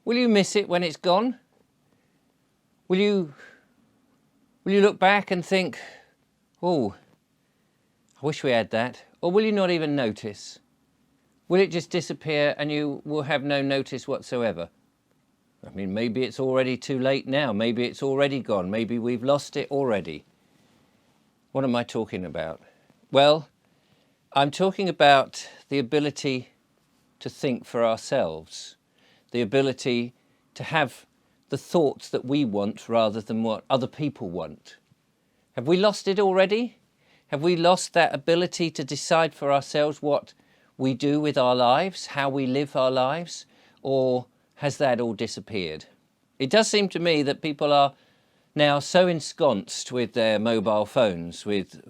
Will you miss it when it's gone? Will you look back and think, oh, I wish we had that? Or will you not even notice? Will it just disappear and you will have no notice whatsoever? I mean, maybe it's already too late now. Maybe it's already gone. Maybe we've lost it already. What am I talking about? Well, I'm talking about the ability to think for ourselves, the ability to have the thoughts that we want rather than what other people want. Have we lost it already? Have we lost that ability to decide for ourselves what we do with our lives, how we live our lives, or has that all disappeared? It does seem to me that people are now so ensconced with their mobile phones, with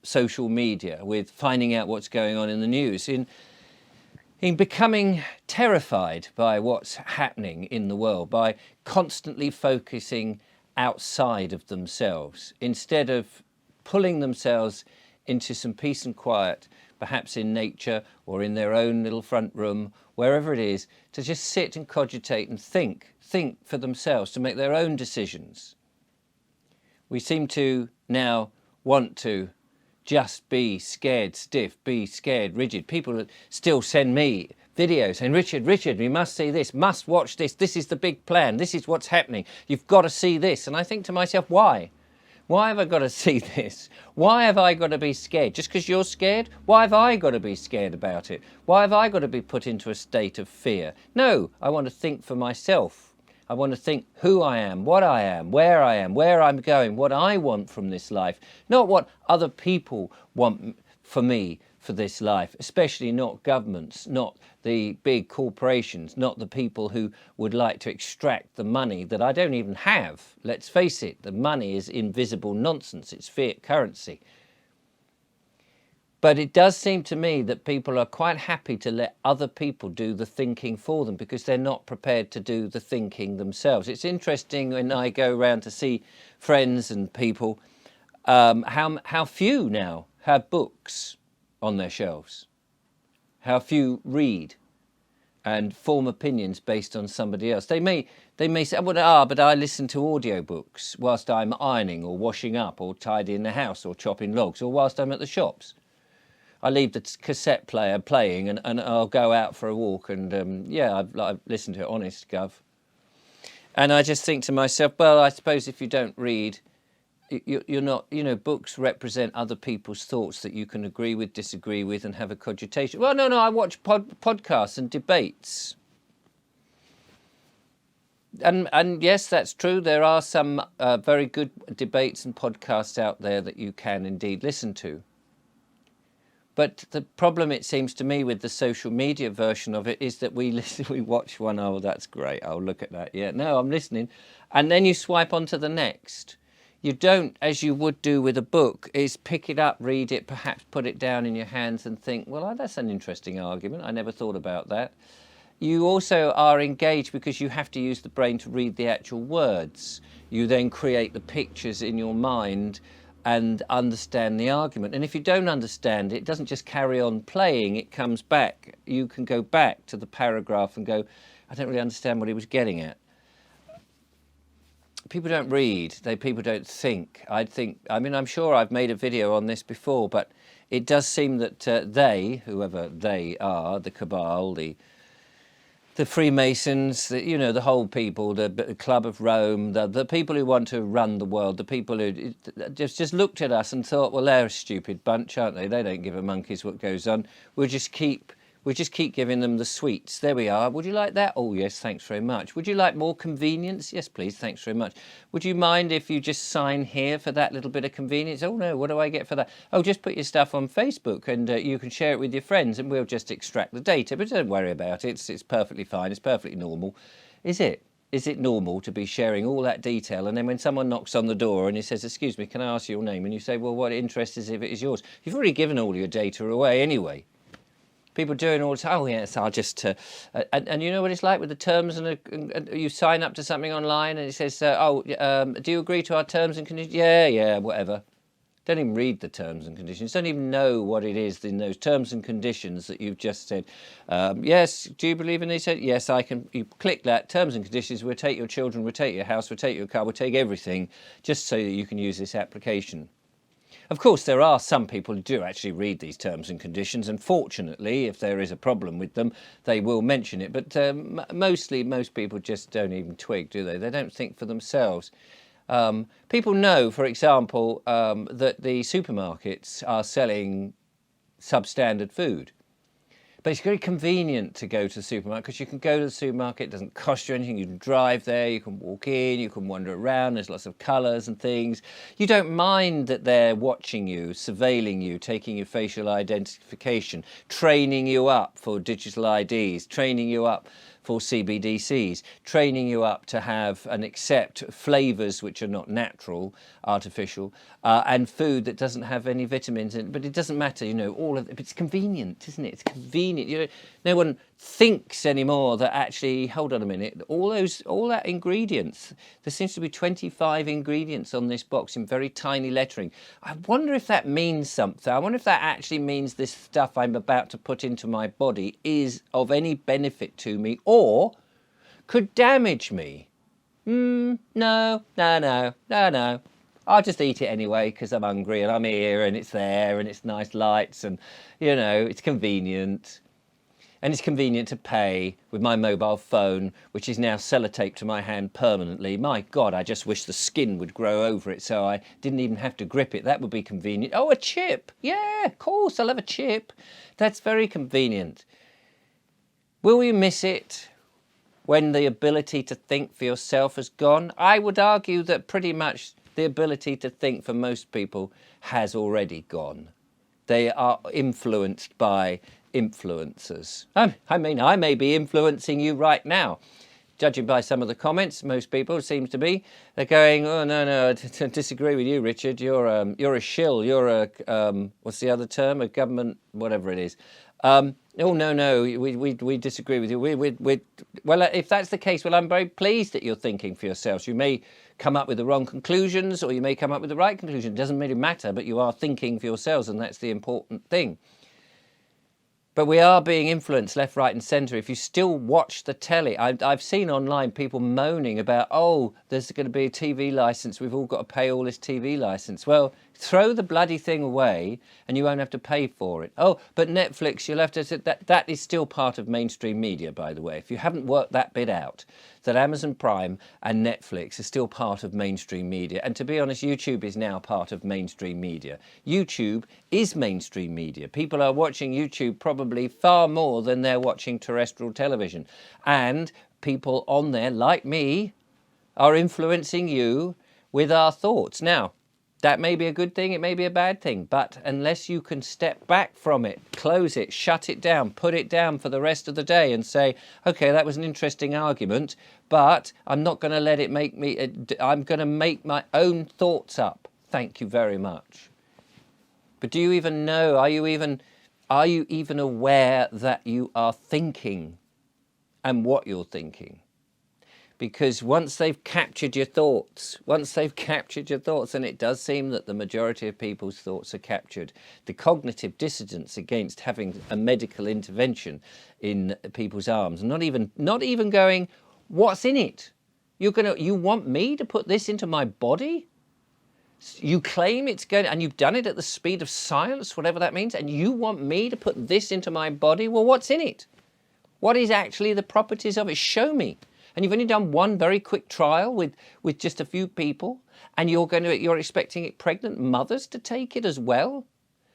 social media, with finding out what's going on in the news, in becoming terrified by what's happening in the world, by constantly focusing outside of themselves, instead of pulling themselves into some peace and quiet, perhaps in nature or in their own little front room, wherever it is, to just sit and cogitate and think for themselves, to make their own decisions. We seem to now want to just be scared stiff, be scared rigid. People still send me videos saying, Richard, we must see this, must watch this, this is the big plan, this is what's happening, you've got to see this. And I think to myself, why? Why have I got to see this? Why have I got to be scared? Just because you're scared? Why have I got to be scared about it? Why have I got to be put into a state of fear? No, I want to think for myself. I want to think who I am, what I am, where I'm going, what I want from this life, not what other people want for me for this life, especially not governments, not the big corporations, not the people who would like to extract the money that I don't even have. Let's face it, the money is invisible nonsense, it's fiat currency. But it does seem to me that people are quite happy to let other people do the thinking for them because they're not prepared to do the thinking themselves. It's interesting when I go around to see friends and people, how few now have books on their shelves, how few read and form opinions based on somebody else. They may say, well, but I listen to audiobooks whilst I'm ironing or washing up or tidying the house or chopping logs or whilst I'm at the shops. I leave the cassette player playing and I'll go out for a walk and yeah, I've listened to it, honest gov. And I just think to myself, well, I suppose if you don't read, you're not, books represent other people's thoughts that you can agree with, disagree with and have a cogitation. Well, no, I watch podcasts and debates. And yes, that's true. There are some very good debates and podcasts out there that you can indeed listen to. But the problem, it seems to me, with the social media version of it is that we watch one, oh, that's great, I'll look at that, yeah, no, I'm listening. And then you swipe on to the next. You don't, as you would do with a book, is pick it up, read it, perhaps put it down in your hands and think, well, that's an interesting argument, I never thought about that. You also are engaged because you have to use the brain to read the actual words. You then create the pictures in your mind and understand the argument. And if you don't understand it, it doesn't just carry on playing, it comes back. You can go back to the paragraph and go, I don't really understand what he was getting at. People don't read, people don't think. I'm sure I've made a video on this before, but it does seem that they, whoever they are, the cabal, the Freemasons, the whole people, the Club of Rome, the people who want to run the world, the people who just looked at us and thought, well, they're a stupid bunch, aren't they? They don't give a monkey's what goes on. We'll just keep giving them the sweets. There we are. Would you like that? Oh, yes, thanks very much. Would you like more convenience? Yes, please, thanks very much. Would you mind if you just sign here for that little bit of convenience? Oh, no, what do I get for that? Oh, just put your stuff on Facebook and you can share it with your friends and we'll just extract the data. But don't worry about it. It's perfectly fine. It's perfectly normal. Is it? Is it normal to be sharing all that detail and then when someone knocks on the door and he says, excuse me, can I ask your name? And you say, well, what interest is if it is yours? You've already given all your data away anyway. People doing all the time, oh yes, I'll just, and you know what it's like with the terms and you sign up to something online and it says, do you agree to our terms and conditions? Yeah, whatever. don't even read the terms and conditions, don't even know what it is in those terms and conditions that you've just said. Yes, do you believe in these? Yes, I can. You click that, terms and conditions, we'll take your children, we'll take your house, we'll take your car, we'll take everything, just so that you can use this application. Of course, there are some people who do actually read these terms and conditions, and fortunately, if there is a problem with them, they will mention it. But most people just don't even twig, do they? They don't think for themselves. People know, for example, that the supermarkets are selling substandard food. But it's very convenient to go to the supermarket because you can go to the supermarket, it doesn't cost you anything, you can drive there, you can walk in, you can wander around, there's lots of colours and things. You don't mind that they're watching you, surveilling you, taking your facial identification, training you up for digital IDs, training you up for CBDCs, training you up to have and accept flavours which are not natural, artificial, and food that doesn't have any vitamins in it. But it doesn't matter, you know, all of it. It's convenient, isn't it? It's convenient. You know, no one thinks anymore that actually, hold on a minute, all that ingredients, there seems to be 25 ingredients on this box in very tiny lettering. I wonder if that means something. I wonder if that actually means this stuff I'm about to put into my body is of any benefit to me or could damage me. No. I'll just eat it anyway because I'm hungry and I'm here and it's there and it's nice lights and, you know, it's convenient. And it's convenient to pay with my mobile phone, which is now sellotaped to my hand permanently. My God, I just wish the skin would grow over it so I didn't even have to grip it. That would be convenient. Oh, a chip. Yeah, of course, I'll have a chip. That's very convenient. Will you miss it when the ability to think for yourself has gone? I would argue that pretty much the ability to think for most people has already gone. They are influenced by influencers. I mean, I may be influencing you right now. Judging by some of the comments, most people seem to be. They're going, oh, no, I disagree with you, Richard. You're a shill. You're a, what's the other term? A government, whatever it is. Oh, no, we disagree with you. Well, if that's the case, well, I'm very pleased that you're thinking for yourselves. You may come up with the wrong conclusions or you may come up with the right conclusion. It doesn't really matter, but you are thinking for yourselves, and that's the important thing. But we are being influenced left, right and centre. If you still watch the telly, I've seen online people moaning about, oh, there's going to be a TV licence. We've all got to pay all this TV licence. Well, throw the bloody thing away and you won't have to pay for it. Oh, but Netflix, you'll have to... That is still part of mainstream media, by the way. If you haven't worked that bit out, that Amazon Prime and Netflix are still part of mainstream media. And to be honest, YouTube is now part of mainstream media. YouTube is mainstream media. People are watching YouTube probably far more than they're watching terrestrial television. And people on there, like me, are influencing you with our thoughts. Now, that may be a good thing, it may be a bad thing, but unless you can step back from it, close it, shut it down, put it down for the rest of the day and say, okay, that was an interesting argument, but I'm not going to let it make me, I'm going to make my own thoughts up. Thank you very much. But do you even know, are you even aware that you are thinking and what you're thinking? Because once they've captured your thoughts, and it does seem that the majority of people's thoughts are captured, the cognitive dissidence against having a medical intervention in people's arms, not even going, what's in it? You want me to put this into my body? You claim it's going, and you've done it at the speed of science, whatever that means, and you want me to put this into my body? Well, what's in it? What is actually the properties of it? Show me. And you've only done one very quick trial with just a few people, and you're expecting pregnant mothers to take it as well.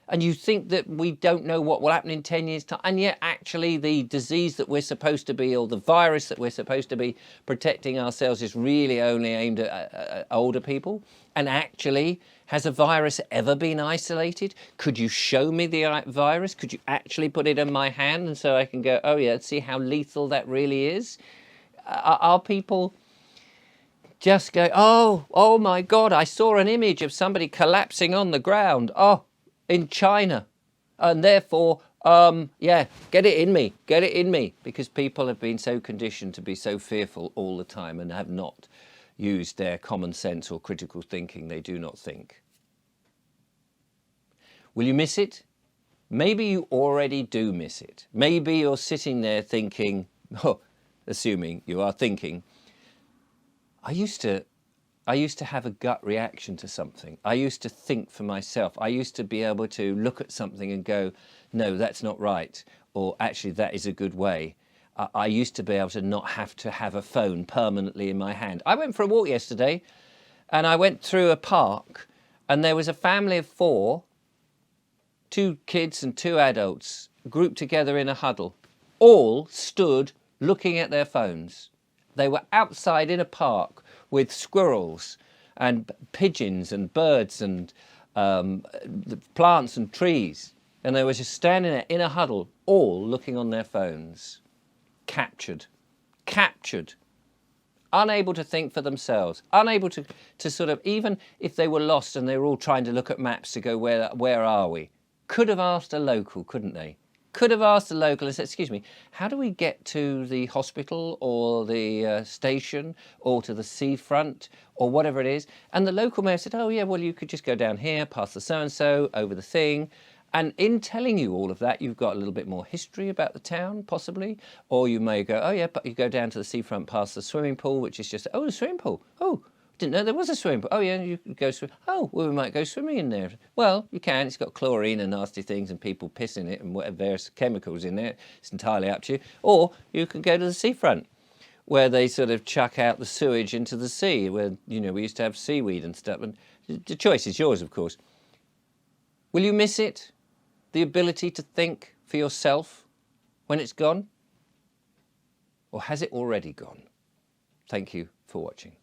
And you think that we don't know what will happen in 10 years' time, and yet actually the disease that we're supposed to be, or the virus that we're supposed to be protecting ourselves, is really only aimed at older people. And actually, has a virus ever been isolated? Could you show me the virus? Could you actually put it in my hand and so I can go, oh yeah, let's see how lethal that really is? Are people just go, oh my God, I saw an image of somebody collapsing on the ground, in China, and therefore, yeah, get it in me, because people have been so conditioned to be so fearful all the time and have not used their common sense or critical thinking. They do not think. Will you miss it? Maybe you already do miss it. Maybe you're sitting there thinking, oh, assuming you are thinking, I used to have a gut reaction to something. I used to think for myself. I used to be able to look at something and go, no, that's not right. Or actually, that is a good way. I used to be able to not have to have a phone permanently in my hand. I went for a walk yesterday and I went through a park and there was a family of 4, 2 kids and 2 adults grouped together in a huddle, all stood looking at their phones. They were outside in a park with squirrels and pigeons and birds and plants and trees. And they were just standing there in a huddle, all looking on their phones. Captured, unable to think for themselves, unable to sort of, even if they were lost and they were all trying to look at maps to go, where are we? Could have asked a local, couldn't they? Could have asked a local and said, excuse me, how do we get to the hospital or the station or to the seafront or whatever it is? And the local may have said, oh yeah, well, you could just go down here, past the so-and-so, over the thing. And in telling you all of that, you've got a little bit more history about the town, possibly. Or you may go, oh yeah, but you go down to the seafront past the swimming pool, which is just, oh, the swimming pool. Oh, didn't know there was a swimming pool. Oh yeah, you could go swim. Oh, well, we might go swimming in there. Well, you can. It's got chlorine and nasty things and people piss in it and whatever various chemicals in there. It's entirely up to you. Or you can go to the seafront, where they sort of chuck out the sewage into the sea, where, you know, we used to have seaweed and stuff. And the choice is yours, of course. Will you miss it? The ability to think for yourself when it's gone? Or has it already gone? Thank you for watching.